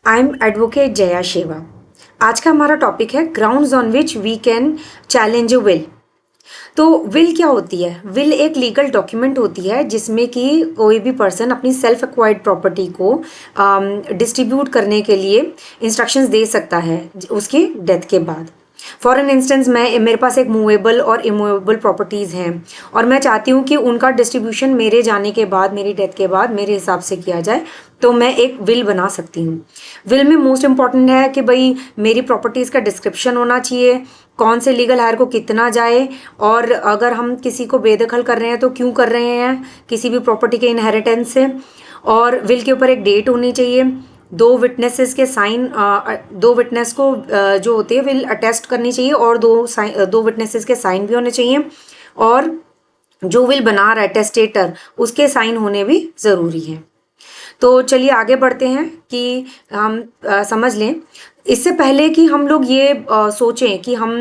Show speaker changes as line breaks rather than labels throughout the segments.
I am advocate Jaya शेवा। आज का हमारा टॉपिक है grounds on which we can challenge a will. तो विल क्या होती है? विल एक लीगल डॉक्यूमेंट होती है जिसमें कि कोई भी पर्सन अपनी सेल्फ एक्वायर्ड प्रॉपर्टी को डिस्ट्रीब्यूट करने के लिए इंस्ट्रक्शंस दे सकता है उसकी डेथ के बाद। फॉर एन इंस्टेंस मैं मेरे पास एक मूवेबल और इमूवेबल प्रॉपर्टीज़ हैं और मैं चाहती हूँ कि उनका डिस्ट्रीब्यूशन मेरे जाने के बाद, मेरी डेथ के बाद मेरे हिसाब से किया जाए, तो मैं एक विल बना सकती हूँ। विल में मोस्ट इम्पॉर्टेंट है कि भाई मेरी प्रॉपर्टीज़ का डिस्क्रिप्शन होना चाहिए, कौन से लीगल हायर को कितना जाए, और अगर हम किसी को बेदखल कर रहे हैं तो क्यों कर रहे हैं किसी भी प्रॉपर्टी के इनहेरिटेंस से। और विल के ऊपर एक डेट होनी चाहिए, दो विटनेसेस के साइन, दो विटनेस को जो होती है विल अटेस्ट करनी चाहिए, और दो विटनेसेस के साइन भी होने चाहिए, और जो विल बना रहा है टेस्टेटर उसके साइन होने भी ज़रूरी है। तो चलिए आगे बढ़ते हैं कि हम समझ लें। इससे पहले कि हम लोग ये सोचें कि हम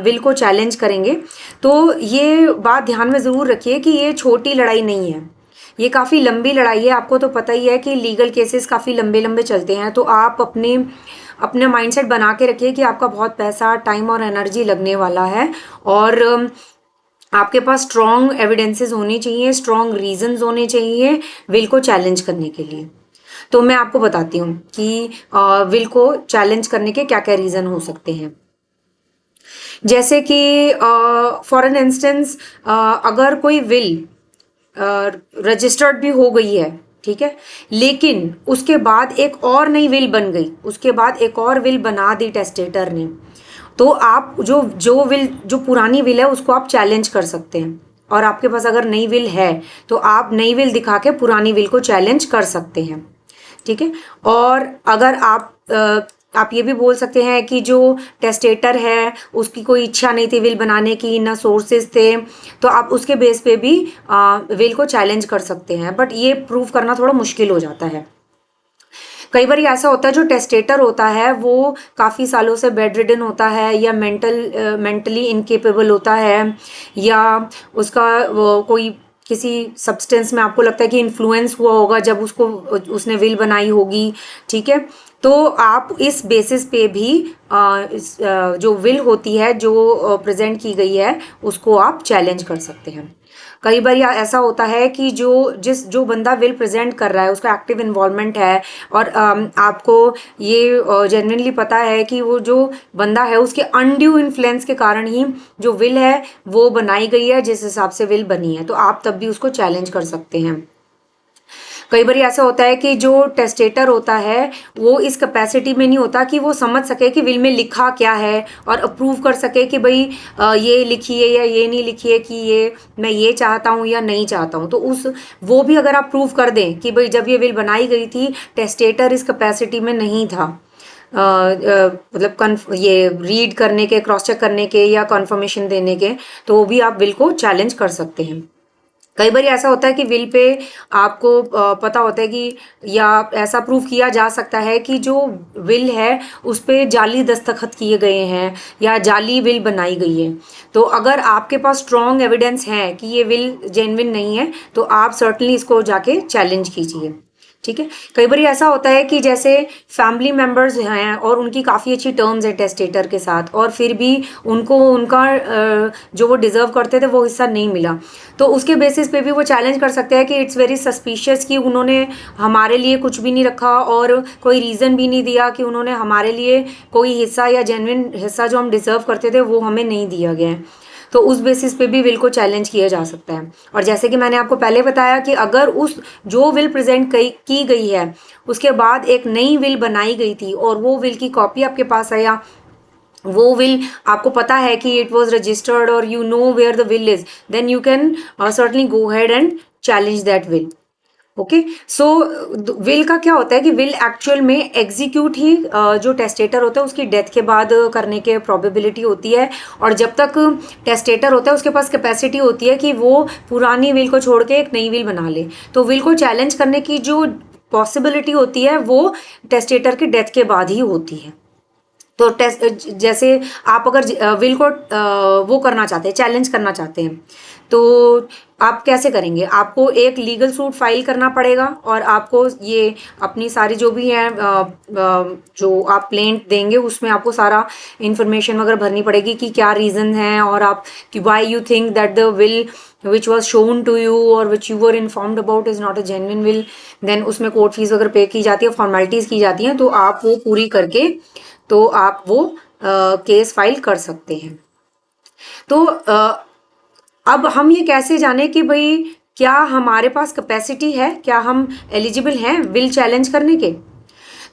विल को चैलेंज करेंगे, तो ये बात ध्यान में ज़रूर रखिए कि ये छोटी लड़ाई नहीं है, ये काफ़ी लंबी लड़ाई है। आपको तो पता ही है कि लीगल केसेस काफ़ी लंबे लंबे चलते हैं, तो आप अपने माइंडसेट बना के रखिए कि आपका बहुत पैसा, टाइम और एनर्जी लगने वाला है, और आपके पास स्ट्रॉन्ग एविडेंसेस होनी चाहिए, स्ट्रॉन्ग रीजंस होने चाहिए विल को चैलेंज करने के लिए। तो मैं आपको बताती हूँ कि विल को चैलेंज करने के क्या क्या रीजन हो सकते हैं। जैसे कि फॉर एन इंस्टेंस, अगर कोई विल रजिस्टर्ड भी हो गई है, ठीक है, लेकिन उसके बाद एक और नई विल बन गई, उसके बाद एक और विल बना दी टेस्टेटर ने, तो आप जो जो विल, जो पुरानी विल है उसको आप चैलेंज कर सकते हैं। और आपके पास अगर नई विल है तो आप नई विल दिखा के पुरानी विल को चैलेंज कर सकते हैं, ठीक है। और अगर आप ये भी बोल सकते हैं कि जो टेस्टेटर है उसकी कोई इच्छा नहीं थी विल बनाने की, ना सोर्सेज थे, तो आप उसके बेस पे भी विल को चैलेंज कर सकते हैं, बट ये प्रूव करना थोड़ा मुश्किल हो जाता है। कई बार ऐसा होता है जो टेस्टेटर होता है वो काफ़ी सालों से बेड रिडन होता है, या मेंटली इनकेपेबल होता है, या उसका वो कोई किसी सब्सटेंस में आपको लगता है कि इन्फ्लुएंस हुआ होगा जब उसने विल बनाई होगी, ठीक है। तो आप इस बेसिस पे भी जो विल होती है जो प्रेजेंट की गई है उसको आप चैलेंज कर सकते हैं। कई बार ऐसा होता है कि जो बंदा विल प्रेजेंट कर रहा है उसका एक्टिव इन्वॉल्वमेंट है, और आपको ये जेन्युइनली पता है कि वो जो बंदा है उसके अनड्यू इन्फ्लुएंस के कारण ही जो विल है वो बनाई गई है जिस हिसाब से विल बनी है, तो आप तब भी उसको चैलेंज कर सकते हैं। कई बार ऐसा होता है कि जो टेस्टेटर होता है वो इस कैपेसिटी में नहीं होता कि वो समझ सके कि विल में लिखा क्या है, और अप्रूव कर सके कि भाई ये लिखिए या ये नहीं लिखिए, कि ये मैं ये चाहता हूँ या नहीं चाहता हूँ। तो उस वो भी अगर आप प्रूव कर दें कि भाई जब ये विल बनाई गई थी टेस्टेटर इस कैपेसिटी में नहीं था, मतलब ये रीड करने के, क्रॉस चेक करने के या कन्फर्मेशन देने के, तो वो भी आप विल को चैलेंज कर सकते हैं। कई बार ऐसा होता है कि विल पे आपको पता होता है कि, या ऐसा प्रूव किया जा सकता है कि जो विल है उस पे जाली दस्तखत किए गए हैं या जाली विल बनाई गई है। तो अगर आपके पास स्ट्रॉन्ग एविडेंस है कि ये विल जेन्युइन नहीं है तो आप सर्टनली इसको जाके चैलेंज कीजिए, ठीक है। कई बार ऐसा होता है कि जैसे फैमिली मेंबर्स हैं और उनकी काफ़ी अच्छी टर्म्स है टेस्टेटर के साथ, और फिर भी उनको उनका जो वो डिज़र्व करते थे वो हिस्सा नहीं मिला, तो उसके बेसिस पे भी वो चैलेंज कर सकते हैं कि इट्स वेरी सस्पिशियस कि उन्होंने हमारे लिए कुछ भी नहीं रखा और कोई रीज़न भी नहीं दिया कि उन्होंने हमारे लिए कोई हिस्सा या जेन्युइन हिस्सा जो हम डिज़र्व करते थे वो हमें नहीं दिया गया है। तो उस बेसिस पे भी विल को चैलेंज किया जा सकता है। और जैसे कि मैंने आपको पहले बताया कि अगर उस जो विल प्रेजेंट की गई है उसके बाद एक नई विल बनाई गई थी और वो विल की कॉपी आपके पास है, या वो विल आपको पता है कि इट वॉज रजिस्टर्ड और you know where the will is, then you can certainly go head and challenge that will. Okay, so will का क्या होता है कि विल एक्चुअल में एग्जीक्यूट ही जो टेस्टेटर होता है उसकी डेथ के बाद करने के प्रोबेबिलिटी होती है, और जब तक टेस्टेटर होता है उसके पास कैपेसिटी होती है कि वो पुरानी विल को छोड़ के एक नई विल बना ले। तो विल को चैलेंज करने की जो पॉसिबिलिटी होती है वो टेस्टेटर की डेथ के बाद ही होती है। तो टेस्ट जैसे आप अगर विल को वो करना चाहते हैं, चैलेंज करना चाहते हैं, तो आप कैसे करेंगे? आपको एक लीगल सूट फाइल करना पड़ेगा और आपको ये अपनी सारी जो भी है जो आप प्लेंट देंगे उसमें आपको सारा इंफॉर्मेशन वगैरह भरनी पड़ेगी कि क्या रीज़न है, और आप कि why you think that the will which was shown to you और which you were informed about is not a genuine will. Then उसमें कोर्ट फीस वगैरह पे की जाती है, फॉर्मेलिटीज़ की जाती हैं, तो आप वो पूरी करके तो आप वो केस फाइल कर सकते हैं। तो अब हम ये कैसे जाने कि भाई क्या हमारे पास कैपेसिटी है, क्या हम एलिजिबल हैं विल चैलेंज करने के?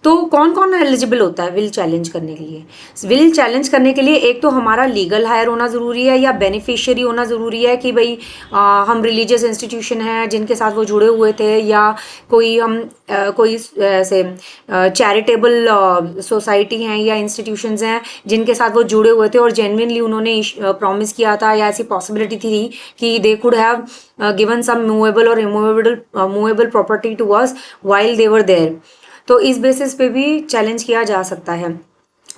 तो कौन कौन एलिजिबल होता है विल चैलेंज करने के लिए? विल चैलेंज करने के लिए एक तो हमारा लीगल हायर होना ज़रूरी है या बेनिफिशियरी होना ज़रूरी है कि भाई हम रिलीजियस इंस्टीट्यूशन हैं जिनके साथ वो जुड़े हुए थे, या कोई हम कोई ऐसे चैरिटेबल सोसाइटी हैं या इंस्टीट्यूशंस हैं जिनके साथ वो जुड़े हुए थे और जेन्युइनली उन्होंने प्रॉमिस किया था या ऐसी पॉसिबिलिटी थी कि they could have given some movable और movable property to us while they were there. तो इस बेसिस पे भी चैलेंज किया जा सकता है।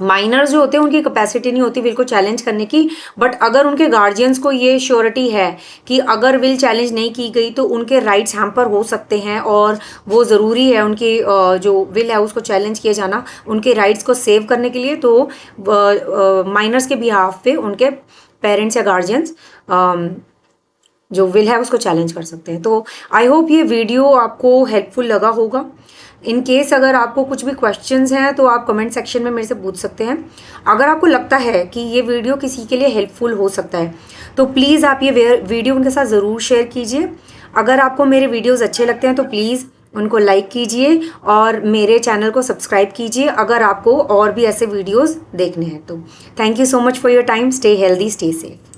माइनर्स जो होते हैं उनकी कैपेसिटी नहीं होती विल को चैलेंज करने की, बट अगर उनके गार्जियंस को ये श्योरिटी है कि अगर विल चैलेंज नहीं की गई तो उनके राइट्स हैम्पर हो सकते हैं, और वो ज़रूरी है उनकी जो विल है उसको चैलेंज किया जाना उनके राइट्स को सेव करने के लिए, तो माइनर्स के बिहाफ पे उनके पेरेंट्स या गार्जियंस जो विल है उसको चैलेंज कर सकते हैं। तो आई होप ये वीडियो आपको हेल्पफुल लगा होगा। इन केस अगर आपको कुछ भी क्वेश्चंस हैं तो आप कमेंट सेक्शन में मेरे से पूछ सकते हैं। अगर आपको लगता है कि ये वीडियो किसी के लिए हेल्पफुल हो सकता है तो प्लीज़ आप ये वीडियो उनके साथ ज़रूर शेयर कीजिए। अगर आपको मेरे वीडियोज़ अच्छे लगते हैं तो प्लीज़ उनको लाइक कीजिए और मेरे चैनल को सब्सक्राइब कीजिए अगर आपको और भी ऐसे वीडियोज़ देखने हैं तो। Thank you so much for your time. Stay healthy, stay safe.